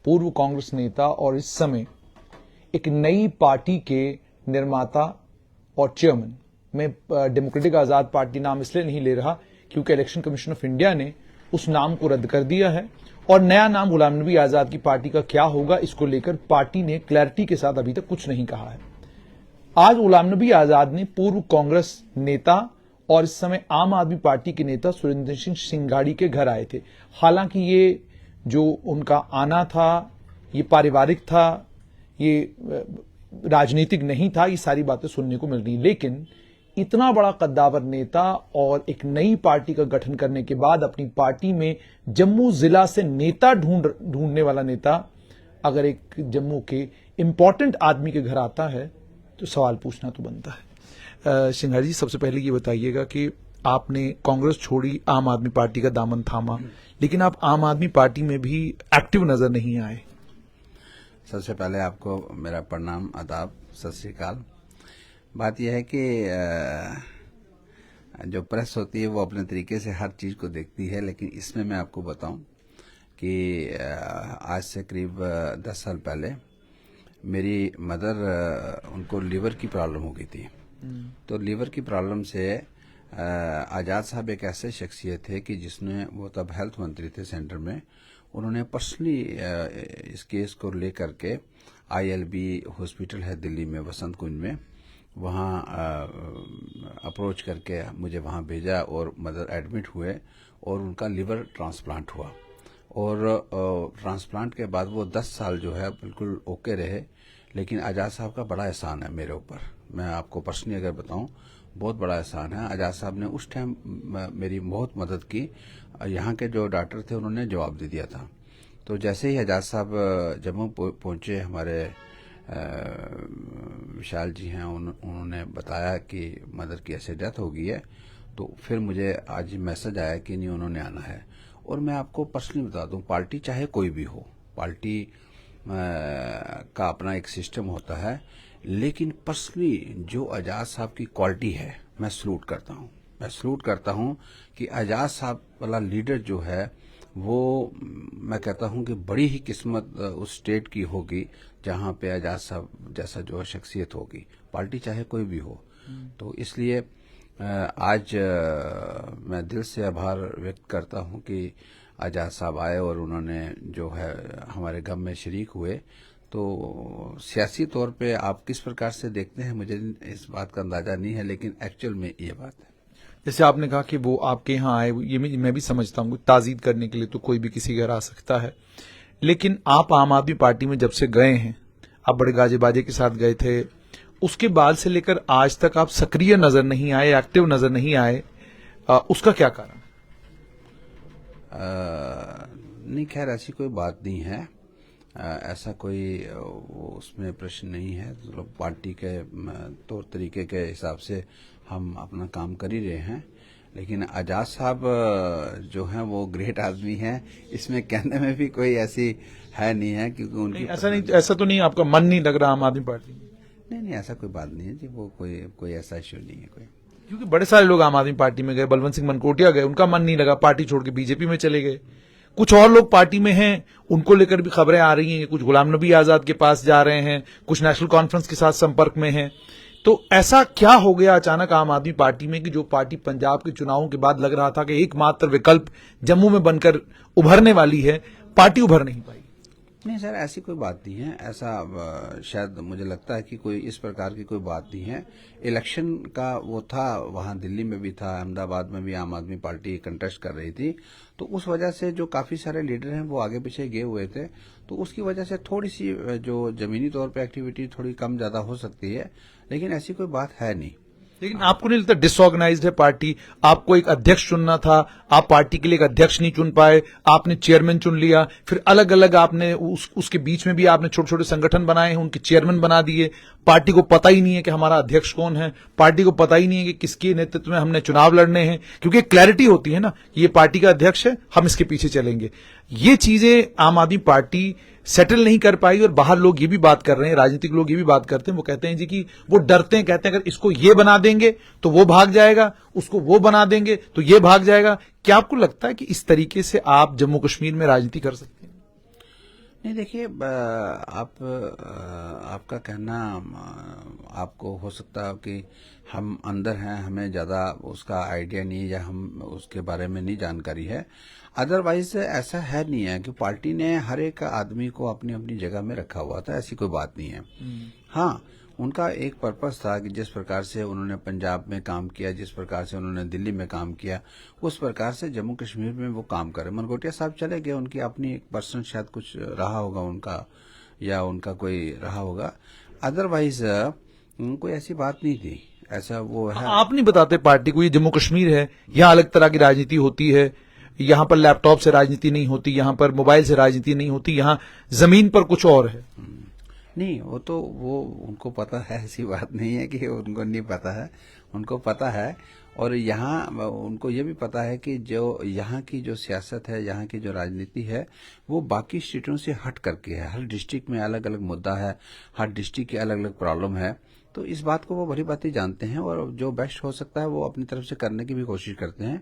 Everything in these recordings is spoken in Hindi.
पूर्व कांग्रेस नेता और इस समय एक नई पार्टी के निर्माता और चेयरमैन। मैं डेमोक्रेटिक आजाद पार्टी नाम इसलिए नहीं ले रहा क्योंकि इलेक्शन कमीशन ऑफ इंडिया ने उस नाम को रद्द कर दिया है और नया नाम गुलाम नबी आजाद की पार्टी का क्या होगा इसको लेकर पार्टी ने क्लैरिटी के साथ अभी तक कुछ नहीं कहा है। आज गुलाम नबी आजाद ने पूर्व कांग्रेस नेता और इस समय आम आदमी पार्टी के नेता सुरेंद्र सिंह सिंघाड़ी के घर आए थे। हालांकि ये जो उनका आना था ये पारिवारिक था, ये राजनीतिक नहीं था, ये सारी बातें सुनने को मिल रही। लेकिन इतना बड़ा कद्दावर नेता और एक नई पार्टी का गठन करने के बाद अपनी पार्टी में जम्मू जिला से नेता ढूंढने वाला नेता अगर एक जम्मू के इंपॉर्टेंट आदमी के घर आता है तो सवाल पूछना तो बनता है। सिंघाड़ी जी, सबसे पहले ये बताइएगा कि आपने कांग्रेस छोड़ी, आम आदमी पार्टी का दामन थामा, लेकिन आप आम आदमी पार्टी में भी एक्टिव नजर नहीं आए। सबसे पहले आपको मेरा प्रणाम, आदाब, सत श्री अकाल। बात यह है कि जो प्रेस होती है वो अपने तरीके से हर चीज को देखती है, लेकिन इसमें मैं आपको बताऊं कि आज से करीब 10 साल पहले मेरी मदर उनको लीवर की प्रॉब्लम हो गई थी। तो लीवर की प्रॉब्लम से आजाद साहब एक ऐसे शख्सियत थे कि जिसने, वो तब हेल्थ मंत्री थे सेंटर में, उन्होंने पर्सनली इस केस को लेकर के ILB हॉस्पिटल है दिल्ली में, वसंत कुंज में, वहाँ अप्रोच करके मुझे वहाँ भेजा और मदर एडमिट हुए और उनका लिवर ट्रांसप्लांट हुआ। और ट्रांसप्लांट के बाद वो 10 साल जो है बिल्कुल ओके रहे। लेकिन आजाद साहब का बड़ा एहसान है मेरे ऊपर, मैं आपको पर्सनली अगर बताऊं, बहुत बड़ा एहसान है। आजाद साहब ने उस टाइम मेरी बहुत मदद की। यहाँ के जो डॉक्टर थे उन्होंने जवाब दे दिया था। तो जैसे ही आजाद साहब जम्मू पहुंचे, हमारे विशाल जी हैं, उन्होंने बताया कि मदर की ऐसे डेथ हो गई है, तो फिर मुझे आज मैसेज आया कि नहीं, उन्होंने आना है। और मैं आपको पर्सनली बता दूं, पार्टी चाहे कोई भी हो, पार्टी का अपना एक सिस्टम होता है, लेकिन पर्सनली जो आजाद साहब की क्वालिटी है मैं सलूट करता हूं। मैं सलूट करता हूं कि आजाद साहब वाला लीडर जो है वो, मैं कहता हूं कि बड़ी ही किस्मत उस स्टेट की होगी जहां पे आजाद साहब जैसा जो शख्सियत होगी, पार्टी चाहे कोई भी हो। तो इसलिए आज मैं दिल से आभार व्यक्त करता हूं कि आजाद साहब आए और उन्होंने जो है हमारे गम में शरीक हुए। तो सियासी तौर पे आप किस प्रकार से देखते हैं मुझे इस बात का अंदाजा नहीं है, लेकिन एक्चुअल में ये बात है। जैसे आपने कहा कि वो आपके यहाँ आए, ये मैं भी समझता हूँ, ताज़ीद करने के लिए तो कोई भी किसी घर आ सकता है। लेकिन आप आम आदमी पार्टी में जब से गए हैं, आप बड़े गाजे बाजे के साथ गए थे, उसके बाद से लेकर आज तक आप सक्रिय नजर नहीं आए, एक्टिव नजर नहीं आए, उसका क्या कारण? नहीं, खैर ऐसी कोई बात नहीं है, ऐसा कोई उसमें प्रश्न नहीं है। तो पार्टी के तौर तरीके के हिसाब से हम अपना काम कर ही रहे हैं। लेकिन आजाद साहब जो हैं वो ग्रेट आदमी हैं, इसमें कहने में भी कोई ऐसी है नहीं है, क्योंकि उनकी ऐसा तो नहीं, आपका मन नहीं लग रहा आम आदमी पार्टी में? नहीं, ऐसा कोई बात नहीं है जी, वो कोई ऐसा इश्यू नहीं है कोई। क्योंकि बड़े सारे लोग आम आदमी पार्टी में गए, बलवंत सिंह मनकोटिया गए, उनका मन नहीं लगा, पार्टी छोड़ के बीजेपी में चले गए। कुछ और लोग पार्टी में हैं, उनको लेकर भी खबरें आ रही हैं, कुछ गुलाम नबी आजाद के पास जा रहे हैं, कुछ नेशनल कॉन्फ्रेंस के साथ संपर्क में हैं। तो ऐसा क्या हो गया अचानक आम आदमी पार्टी में कि जो पार्टी पंजाब के चुनावों के बाद लग रहा था कि एकमात्र विकल्प जम्मू में बनकर उभरने वाली है, पार्टी उभर नहीं पाई? नहीं सर, ऐसी कोई बात नहीं है। ऐसा शायद मुझे लगता है कि कोई इस प्रकार की कोई बात नहीं है। इलेक्शन का वो था, वहां दिल्ली में भी था, अहमदाबाद में भी आम आदमी पार्टी कंटेस्ट कर रही थी, तो उस वजह से जो काफी सारे लीडर हैं वो आगे पीछे गए हुए थे, तो उसकी वजह से थोड़ी सी जो जमीनी तौर पर एक्टिविटी थोड़ी कम ज्यादा हो सकती है, लेकिन ऐसी कोई बात है नहीं। लेकिन आपको नहीं लगता डिसऑर्गेनाइज्ड है पार्टी? आपको एक अध्यक्ष चुनना था, आप पार्टी के लिए एक अध्यक्ष नहीं चुन पाए, आपने चेयरमैन चुन लिया, फिर अलग अलग आपने उसके बीच में भी आपने छोटे छोटे संगठन बनाए हैं, उनके चेयरमैन बना दिए। पार्टी को पता ही नहीं है कि हमारा अध्यक्ष कौन है, पार्टी को पता ही नहीं है कि किसके नेतृत्व में हमने चुनाव लड़ने हैं, क्योंकि क्लैरिटी होती है ना, ये पार्टी का अध्यक्ष है, हम इसके पीछे चलेंगे। ये चीजें आम आदमी पार्टी सेटल नहीं कर पाई। और बाहर लोग ये भी बात कर रहे हैं, राजनीतिक लोग ये भी बात करते हैं, वो कहते हैं जी कि वो डरते हैं, कहते हैं अगर इसको ये बना देंगे तो वो भाग जाएगा, उसको वो बना देंगे तो ये भाग जाएगा। क्या आपको लगता है कि इस तरीके से आप जम्मू कश्मीर में राजनीति कर सकते हैं? नहीं, देखिए, आपका कहना, आपको हो सकता है कि हम अंदर हैं, हमें ज़्यादा उसका आइडिया नहीं है या हम उसके बारे में नहीं जानकारी है। अदरवाइज ऐसा है नहीं है कि पार्टी ने हर एक आदमी को अपनी अपनी जगह में रखा हुआ था, ऐसी कोई बात नहीं है। हाँ, उनका एक पर्पस था कि जिस प्रकार से उन्होंने पंजाब में काम किया, जिस प्रकार से उन्होंने दिल्ली में काम किया, उस प्रकार से जम्मू कश्मीर में वो काम करे। मनकोटिया साहब चले गए, उनकी अपनी एक पर्सनल शायद कुछ रहा होगा उनका, या उनका कोई रहा होगा। अदरवाइज कोई ऐसी बात नहीं थी, ऐसा वो है। आप नहीं बताते पार्टी को ये जम्मू कश्मीर है, यहाँ अलग तरह की राजनीति होती है, यहाँ पर लैपटॉप से राजनीति नहीं होती, यहाँ पर मोबाइल से राजनीति नहीं होती, यहाँ जमीन पर कुछ और है। नहीं, वो उनको पता है, ऐसी बात नहीं है कि उनको नहीं पता है, उनको पता है। और यहाँ उनको ये भी पता है कि जो यहाँ की जो सियासत है, यहाँ की जो राजनीति है, वो बाकी स्टेटों से हट करके है। हर डिस्ट्रिक्ट में अलग अलग मुद्दा है, हर डिस्ट्रिक्ट की अलग अलग प्रॉब्लम है। तो इस बात को वो भली बात जानते हैं और जो बेस्ट हो सकता है वो अपनी तरफ से करने की भी कोशिश करते हैं।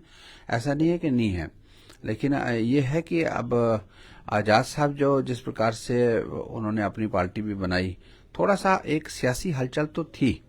ऐसा नहीं है कि नहीं है, लेकिन ये है कि अब आजाद साहब जो जिस प्रकार से उन्होंने अपनी पार्टी भी बनाई, थोड़ा सा एक सियासी हलचल तो थी।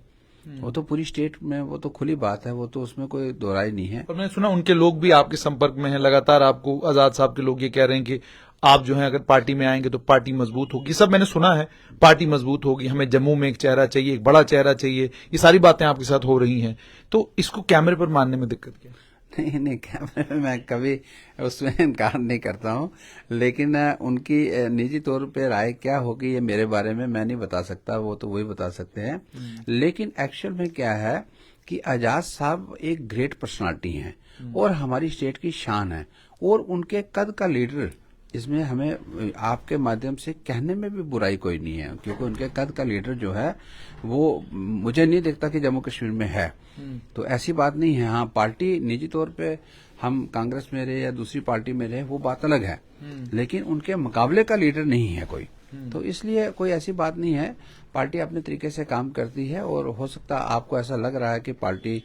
वो तो पूरी स्टेट में, वो तो खुली बात है, वो तो उसमें कोई दोहराई नहीं है। और मैंने सुना उनके लोग भी आपके संपर्क में हैं, लगातार आपको आजाद साहब के लोग ये कह रहे हैं कि आप जो है अगर पार्टी में आएंगे तो पार्टी मजबूत होगी। सब मैंने सुना है, पार्टी मजबूत होगी, हमें जम्मू में एक चेहरा चाहिए, एक बड़ा चेहरा चाहिए, ये सारी बातें आपके साथ हो रही हैं। तो इसको कैमरे पर मानने में दिक्कत क्या है? नहीं, कैमरे में मैं कभी उसमें इनकार नहीं करता हूँ, लेकिन उनकी निजी तौर पे राय क्या होगी ये मेरे बारे में मैं नहीं बता सकता, वो तो वही बता सकते हैं। लेकिन एक्चुअल में क्या है कि आजाद साहब एक ग्रेट पर्सनालिटी हैं और हमारी स्टेट की शान है, और उनके कद का लीडर, इसमें हमें आपके माध्यम से कहने में भी बुराई कोई नहीं है, क्योंकि उनके कद का लीडर जो है वो मुझे नहीं दिखता कि जम्मू कश्मीर में है। तो ऐसी बात नहीं है। हाँ, पार्टी निजी तौर पे हम कांग्रेस में रहे या दूसरी पार्टी में रहे, वो बात अलग है, लेकिन उनके मुकाबले का लीडर नहीं है कोई। तो इसलिए कोई ऐसी बात नहीं है, पार्टी अपने तरीके से काम करती है। और हो सकता है आपको ऐसा लग रहा है कि पार्टी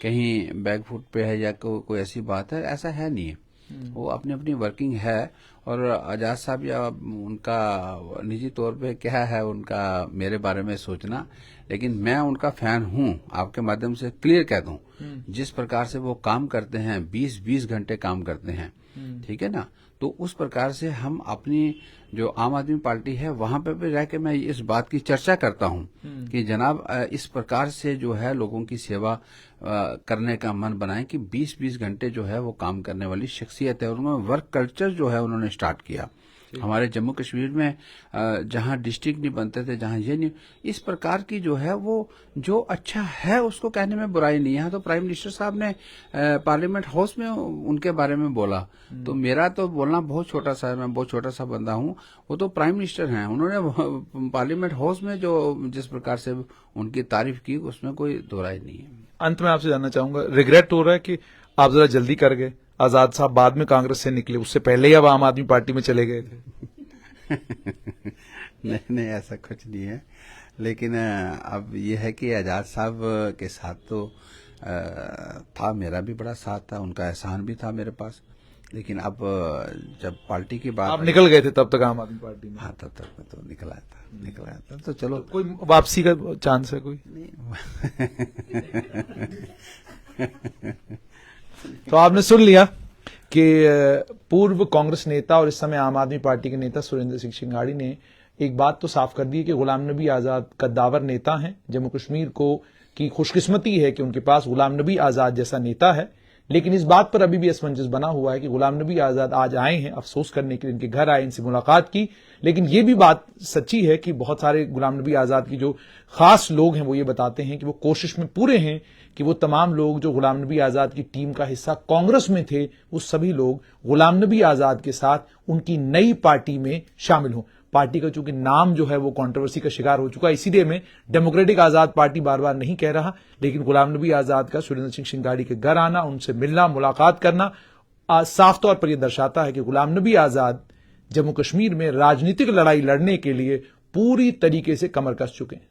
कहीं बैकफुट पे है या कोई ऐसी बात है, ऐसा है नहीं है। वो अपनी अपनी वर्किंग है। और आजाद साहब या उनका निजी तौर पे क्या है उनका मेरे बारे में सोचना, लेकिन मैं उनका फैन हूं, आपके माध्यम से क्लियर कह दूं। जिस प्रकार से वो काम करते हैं, 20-20 घंटे काम करते हैं, ठीक है ना, तो उस प्रकार से हम अपनी जो आम आदमी पार्टी है वहां पे भी रह के मैं इस बात की चर्चा करता हूं कि जनाब इस प्रकार से जो है लोगों की सेवा करने का मन बनाएं कि 20-20 घंटे जो है वो काम करने वाली शख्सियत है। और उन्होंने वर्क कल्चर जो है उन्होंने स्टार्ट किया। हमारे जम्मू कश्मीर में जहां डिस्ट्रिक्ट नहीं बनते थे, जहां ये नहीं, इस प्रकार की जो है वो जो अच्छा है उसको कहने में बुराई नहीं है। यहाँ तो प्राइम मिनिस्टर साहब ने पार्लियामेंट हाउस में उनके बारे में बोला, तो मेरा तो बोलना बहुत छोटा सा है, मैं बहुत छोटा सा बंदा हूँ। वो तो प्राइम मिनिस्टर हैं, उन्होंने पार्लियामेंट हाउस में जो जिस प्रकार से उनकी तारीफ की, उसमें कोई दोहराई नहीं है। अंत में आपसे जानना चाहूंगा, रिग्रेट हो रहा है कि आप जरा जल्दी कर गए? आजाद साहब बाद में कांग्रेस से निकले, उससे पहले ही अब आम आदमी पार्टी में चले गए थे। नहीं, ऐसा कुछ नहीं है। लेकिन अब यह है कि आजाद साहब के साथ तो था, मेरा भी बड़ा साथ था, उनका एहसान भी था मेरे पास। लेकिन अब जब पार्टी की बात, आप निकल गए थे तब तक आम आदमी पार्टी में? हाँ, तब तक तो निकला था। तो चलो, कोई वापसी का चांस है कोई? तो आपने सुन लिया कि पूर्व कांग्रेस नेता और इस समय आम आदमी पार्टी के नेता सुरेंद्र सिंह शिंगाड़ी ने एक बात तो साफ कर दी है कि गुलाम नबी आजाद कद्दावर नेता हैं। जम्मू कश्मीर को की खुशकिस्मती है कि उनके पास गुलाम नबी आजाद जैसा नेता है। लेकिन इस बात पर अभी भी असमंजस बना हुआ है कि गुलाम नबी आजाद आज आए हैं अफसोस करने के लिए, इनके घर आए, इनसे मुलाकात की। लेकिन ये भी बात सच्ची है कि बहुत सारे गुलाम नबी आजाद की जो खास लोग हैं वो ये बताते हैं कि वो कोशिश में पूरे हैं कि वो तमाम लोग जो गुलाम नबी आजाद की टीम का हिस्सा कांग्रेस में थे, वो सभी लोग गुलाम नबी आजाद के साथ उनकी नई पार्टी में शामिल हों। पार्टी का चूंकि नाम जो है वो कंट्रोवर्सी का शिकार हो चुका है, इसीलिए मैं डेमोक्रेटिक आजाद पार्टी बार बार नहीं कह रहा। लेकिन गुलाम नबी आजाद का सुरेंद्र सिंह शिंगाड़ी के घर आना, उनसे मिलना, मुलाकात करना साफ तौर पर यह दर्शाता है कि गुलाम नबी आजाद जम्मू कश्मीर में राजनीतिक लड़ाई लड़ने के लिए पूरी तरीके से कमर कस चुके हैं।